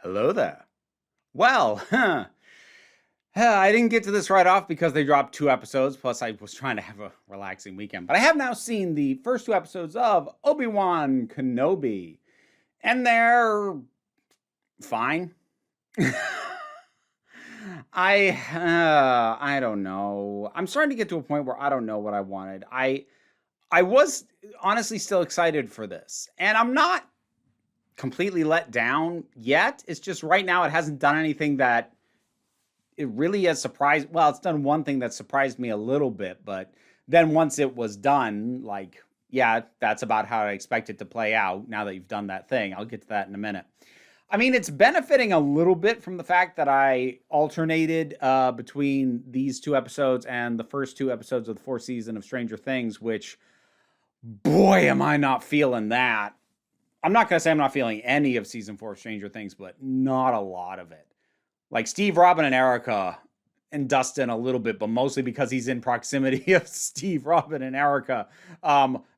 Hello there. Well, I didn't get to this right off because they dropped 2 episodes, plus I was trying to have a relaxing weekend. But I have now seen the first 2 episodes of Obi-Wan Kenobi, and they're fine. I don't know. I'm starting to get to a point where I don't know what I wanted. I was honestly still excited for this, and I'm not completely let down yet. It's just right now it hasn't done anything that it really has surprised. Well, it's done one thing that surprised me a little bit, but then once it was done, like, yeah, that's about how I expect it to play out now that you've done that thing. I'll get to that in a minute. I mean, it's benefiting a little bit from the fact that I alternated between these 2 episodes and the first 2 episodes of the fourth season of Stranger Things, which, boy, am I not feeling that. I'm not going to say I'm not feeling any of season 4 of Stranger Things, but not a lot of it. Like Steve, Robin, and Erica, and Dustin a little bit, but mostly because he's in proximity of Steve, Robin, and Erica,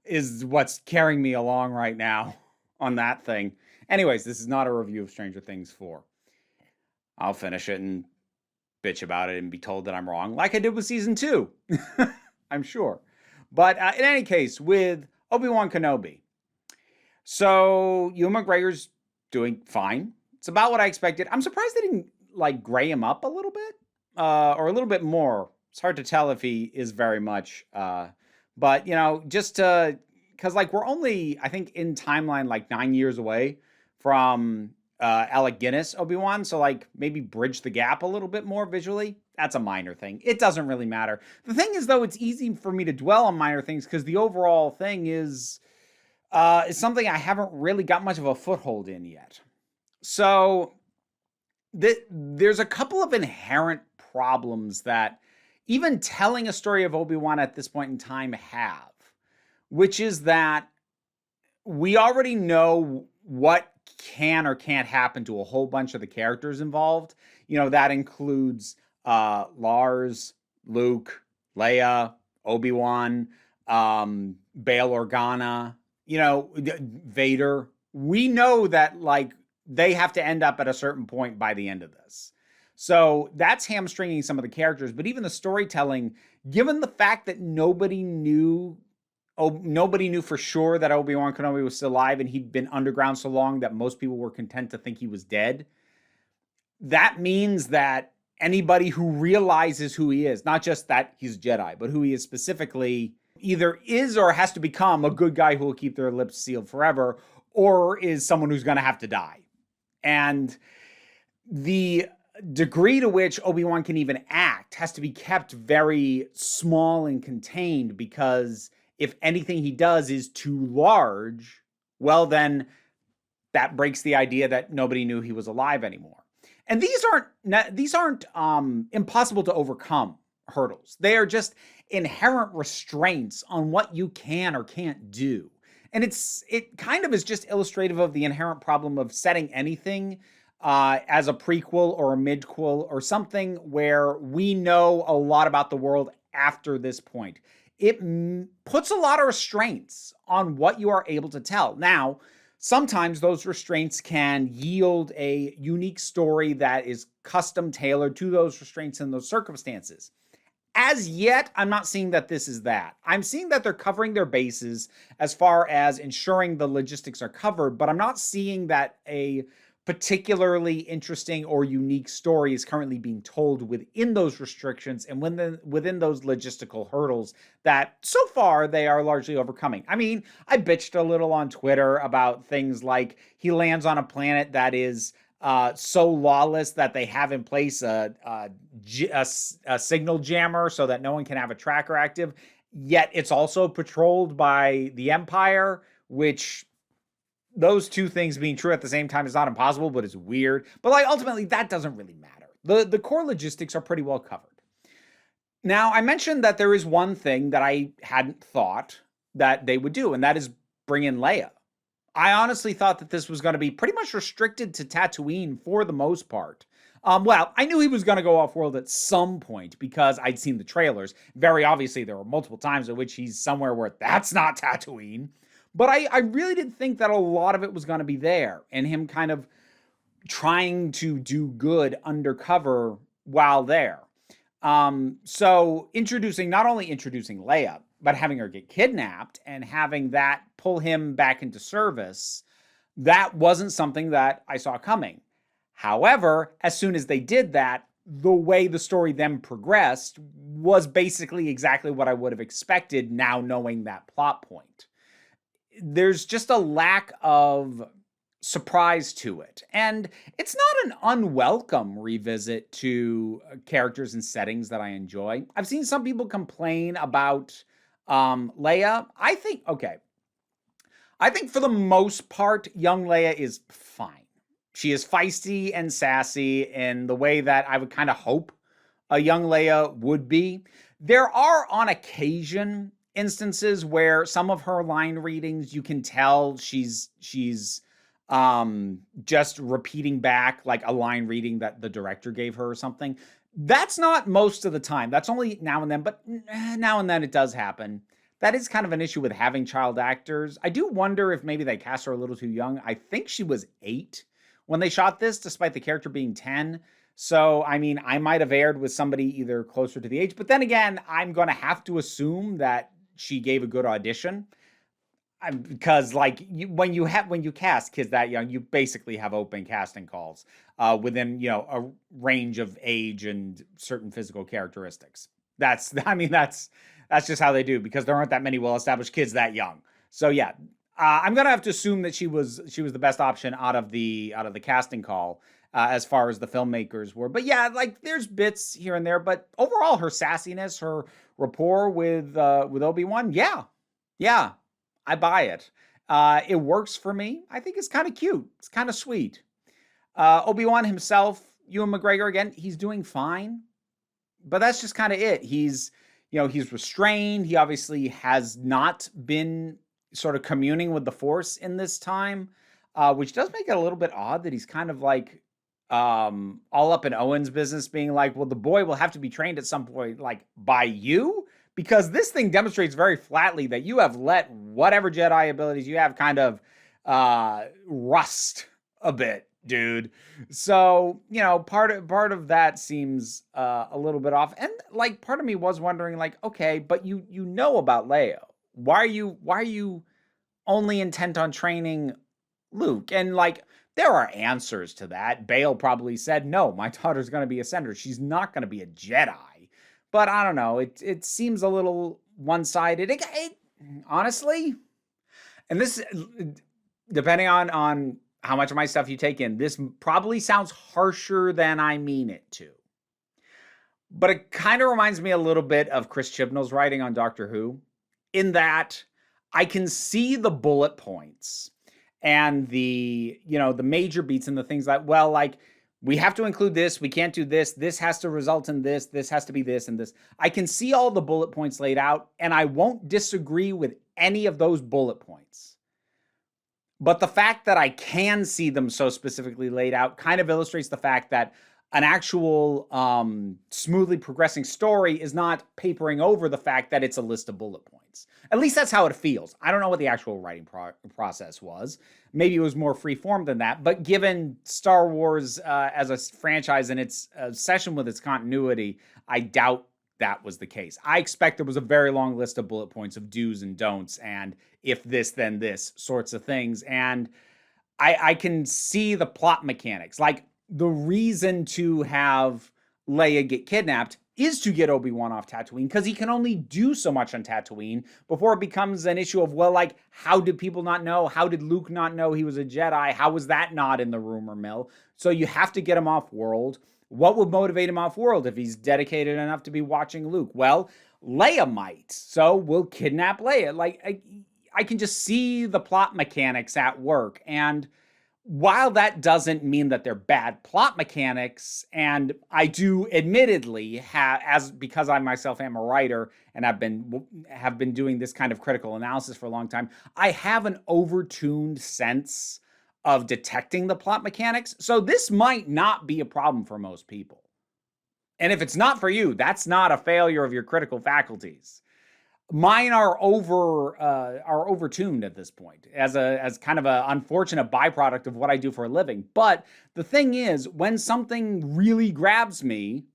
is what's carrying me along right now on that thing. Anyways, this is not a review of Stranger Things 4. I'll finish it and bitch about it and be told that I'm wrong, like I did with season 2. I'm sure. But in any case, with Obi-Wan Kenobi. So, Ewan McGregor's doing fine. It's about what I expected. I'm surprised they didn't like gray him up a little bit, or a little bit more. It's hard to tell if he is very much, but just because like we're only, I think, in timeline like 9 years away from Alec Guinness Obi-Wan, so like maybe bridge the gap a little bit more visually. That's a minor thing. It doesn't really matter. The thing is, though, it's easy for me to dwell on minor things because the overall thing is something I haven't really got much of a foothold in yet. So there's a couple of inherent problems that even telling a story of Obi-Wan at this point in time have, which is that we already know what can or can't happen to a whole bunch of the characters involved. That includes Lars, Luke, Leia, Obi-Wan, Bail Organa, Vader. We know that, like, they have to end up at a certain point by the end of this. So that's hamstringing some of the characters, but even the storytelling, given the fact that nobody knew for sure that Obi-Wan Kenobi was still alive and he'd been underground so long that most people were content to think he was dead. That means that anybody who realizes who he is, not just that he's a Jedi, but who he is specifically, either is or has to become a good guy who will keep their lips sealed forever, or is someone who's going to have to die. And the degree to which Obi-Wan can even act has to be kept very small and contained, because if anything he does is too large, well, then that breaks the idea that nobody knew he was alive anymore. And these aren't impossible to overcome hurdles. They are just inherent restraints on what you can or can't do. And it kind of is just illustrative of the inherent problem of setting anything as a prequel or a midquel or something where we know a lot about the world after this point. It puts a lot of restraints on what you are able to tell. Now, sometimes those restraints can yield a unique story that is custom tailored to those restraints and those circumstances. As yet, I'm not seeing that this is that. I'm seeing that they're covering their bases as far as ensuring the logistics are covered, but I'm not seeing that a particularly interesting or unique story is currently being told within those restrictions and within those logistical hurdles that so far they are largely overcoming. I mean, I bitched a little on Twitter about things like he lands on a planet that is so lawless that they have in place a signal jammer so that no one can have a tracker active, yet it's also patrolled by the Empire, which those two things being true at the same time is not impossible, but it's weird. But like ultimately, that doesn't really matter. The core logistics are pretty well covered. Now, I mentioned that there is one thing that I hadn't thought that they would do, and that is bring in Leia. I honestly thought that this was going to be pretty much restricted to Tatooine for the most part. Well, I knew he was going to go off-world at some point because I'd seen the trailers. Very obviously, there were multiple times at which he's somewhere where that's not Tatooine. But I really did think that a lot of it was going to be there, and him kind of trying to do good undercover while there. So not only introducing Leia, but having her get kidnapped and having that pull him back into service, that wasn't something that I saw coming. However, as soon as they did that, the way the story then progressed was basically exactly what I would have expected now knowing that plot point. There's just a lack of surprise to it. And it's not an unwelcome revisit to characters and settings that I enjoy. I've seen some people complain about Leia. I think for the most part, young Leia is fine. She is feisty and sassy in the way that I would kind of hope a young Leia would be. There are on occasion instances where some of her line readings, you can tell she's just repeating back like a line reading that the director gave her or something. That's not most of the time. That's only now and then, but now and then it does happen. That is kind of an issue with having child actors. I do wonder if maybe they cast her a little too young. I think she was 8 when they shot this, despite the character being 10. So, I mean, I might have aired with somebody either closer to the age, but then again, I'm going to have to assume that she gave a good audition. Because like when you cast kids that young, you basically have open casting calls within a range of age and certain physical characteristics. That's just how they do, because there aren't that many well-established kids that young. So yeah, I'm gonna have to assume that she was the best option out of the casting call as far as the filmmakers were. But yeah, like there's bits here and there, but overall her sassiness, her rapport with Obi-Wan, yeah. I buy it. It works for me. I think it's kind of cute. It's kind of sweet. Obi-Wan himself, Ewan McGregor, again, he's doing fine. But that's just kind of it. He's restrained. He obviously has not been sort of communing with the Force in this time, which does make it a little bit odd that he's kind of like all up in Owen's business, being like, well, the boy will have to be trained at some point, like by you. Because this thing demonstrates very flatly that you have let whatever Jedi abilities you have kind of rust a bit, dude. So, part of that seems a little bit off. And like part of me was wondering, like, okay, but you know about Leia. Why are you only intent on training Luke? And like there are answers to that. Bale probably said, no, my daughter's gonna be a senator. She's not gonna be a Jedi. But I don't know. It seems a little one-sided. It honestly, and this, depending on how much of my stuff you take in, this probably sounds harsher than I mean it to. But it kind of reminds me a little bit of Chris Chibnall's writing on Doctor Who, in that I can see the bullet points and the major beats and the things like, well, like, we have to include this. We can't do this. This has to result in this. This has to be this and this. I can see all the bullet points laid out, and I won't disagree with any of those bullet points. But the fact that I can see them so specifically laid out kind of illustrates the fact that an actual smoothly progressing story is not papering over the fact that it's a list of bullet points. At least that's how it feels. I don't know what the actual writing process was. Maybe it was more free-form than that. But given Star Wars as a franchise and its obsession with its continuity, I doubt that was the case. I expect there was a very long list of bullet points of do's and don'ts and if this, then this sorts of things. And I can see the plot mechanics. Like, the reason to have Leia get kidnapped is to get Obi-Wan off Tatooine, because he can only do so much on Tatooine before it becomes an issue of, well, like, how did people not know? How did Luke not know he was a Jedi? How was that not in the rumor mill? So you have to get him off world. What would motivate him off world if he's dedicated enough to be watching Luke? Well, Leia might. So we'll kidnap Leia. Like, I can just see the plot mechanics at work. And while that doesn't mean that they're bad plot mechanics, and I do admittedly because I myself am a writer and have been doing this kind of critical analysis for a long time, I have an overtuned sense of detecting the plot mechanics. So this might not be a problem for most people. And if it's not for you, that's not a failure of your critical faculties. mine are overtuned at this point as kind of an unfortunate byproduct of what I do for a living. But the thing is, when something really grabs me,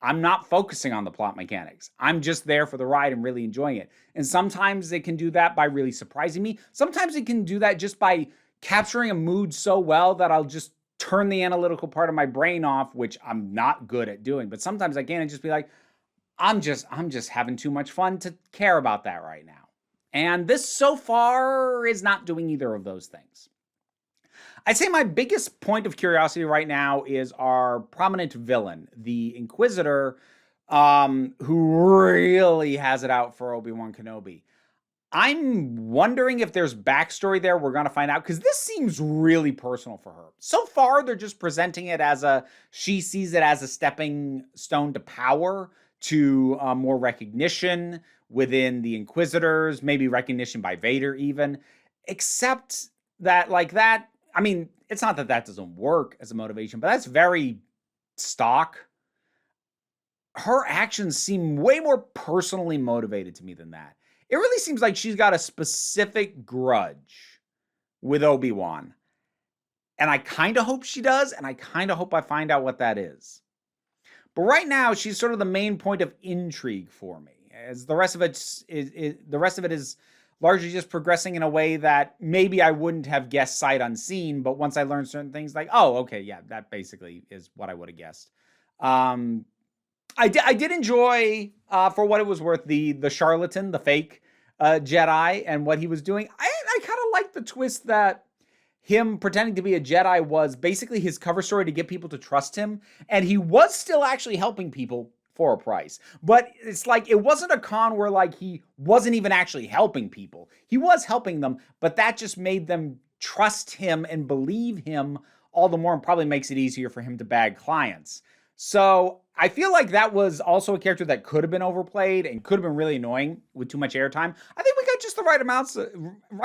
I'm not focusing on the plot mechanics. I'm just there for the ride and really enjoying it. And sometimes it can do that by really surprising me. Sometimes it can do that just by capturing a mood so well that I'll just turn the analytical part of my brain off, which I'm not good at doing. But sometimes I can and just be like, I'm just having too much fun to care about that right now. And this so far is not doing either of those things. I'd say my biggest point of curiosity right now is our prominent villain, the Inquisitor, who really has it out for Obi-Wan Kenobi. I'm wondering if there's backstory there. We're going to find out, because this seems really personal for her. So far, they're just presenting it as she sees it as a stepping stone to power, to more recognition within the Inquisitors, maybe recognition by Vader even, except that I mean, it's not that doesn't work as a motivation, but that's very stock. Her actions seem way more personally motivated to me than that. It really seems like she's got a specific grudge with Obi-Wan. And I kind of hope she does, and I kind of hope I find out what that is. But right now, she's sort of the main point of intrigue for me, as the rest of it is largely just progressing in a way that maybe I wouldn't have guessed sight unseen, but once I learned certain things, like, oh, okay, yeah, that basically is what I would have guessed. I did enjoy, for what it was worth, the charlatan, the fake Jedi, and what he was doing. I kind of liked the twist that him pretending to be a Jedi was basically his cover story to get people to trust him, and he was still actually helping people for a price. But it's like, it wasn't a con where like he wasn't even actually helping people. He was helping them, but that just made them trust him and believe him all the more, and probably makes it easier for him to bag clients. So I feel like that was also a character that could have been overplayed and could have been really annoying with too much airtime. I think we got just the right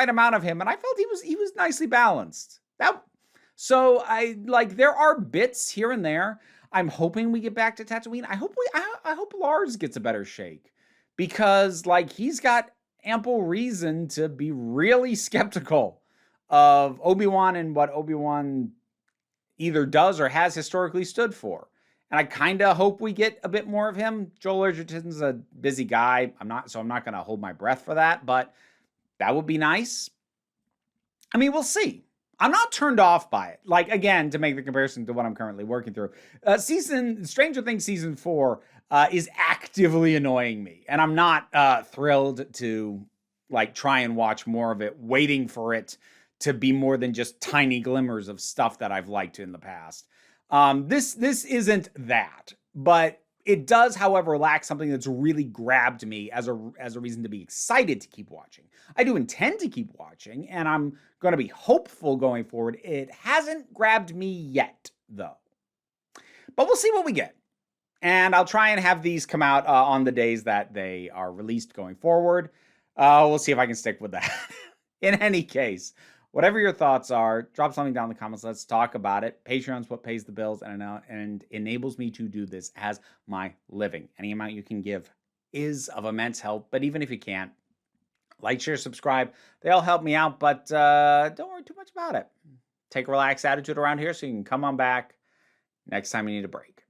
amount of him, and I felt he was nicely balanced. So there are bits here and there. I'm hoping we get back to Tatooine. I hope Lars gets a better shake, because he's got ample reason to be really skeptical of Obi-Wan and what Obi-Wan either does or has historically stood for. And I kind of hope we get a bit more of him. Joel Edgerton's a busy guy. I'm not going to hold my breath for that, but that would be nice. I mean, we'll see. I'm not turned off by it. Again, to make the comparison to what I'm currently working through, Stranger Things season 4 is actively annoying me, and I'm not thrilled to try and watch more of it, waiting for it to be more than just tiny glimmers of stuff that I've liked in the past. This isn't that, but it does, however, lack something that's really grabbed me as a reason to be excited to keep watching. I do intend to keep watching, and I'm going to be hopeful going forward. It hasn't grabbed me yet, though. But we'll see what we get. And I'll try and have these come out on the days that they are released going forward. We'll see if I can stick with that. In any case, whatever your thoughts are, drop something down in the comments. Let's talk about it. Patreon's what pays the bills and enables me to do this as my living. Any amount you can give is of immense help, but even if you can't, like, share, subscribe. They all help me out, but don't worry too much about it. Take a relaxed attitude around here so you can come on back next time you need a break.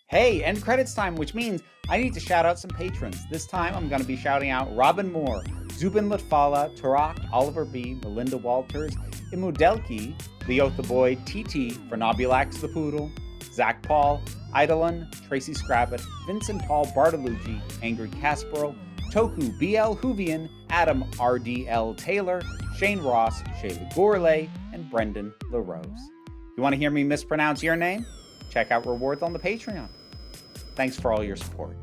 Hey, end credits time, which means I need to shout out some patrons. This time I'm going to be shouting out Robin Moore, Zubin Litfala, Tarak, Oliver B., Melinda Walters, Imudelki, Leo the Boy, TT, Fernobulax the Poodle, Zach Paul, Eidolon, Tracy Scrabbit, Vincent Paul Bartolucci, Angry Kasparov, Toku BL Hoovian, Adam RDL Taylor, Shane Ross, Shayla Gourlay, and Brendan LaRose. You want to hear me mispronounce your name? Check out rewards on the Patreon. Thanks for all your support.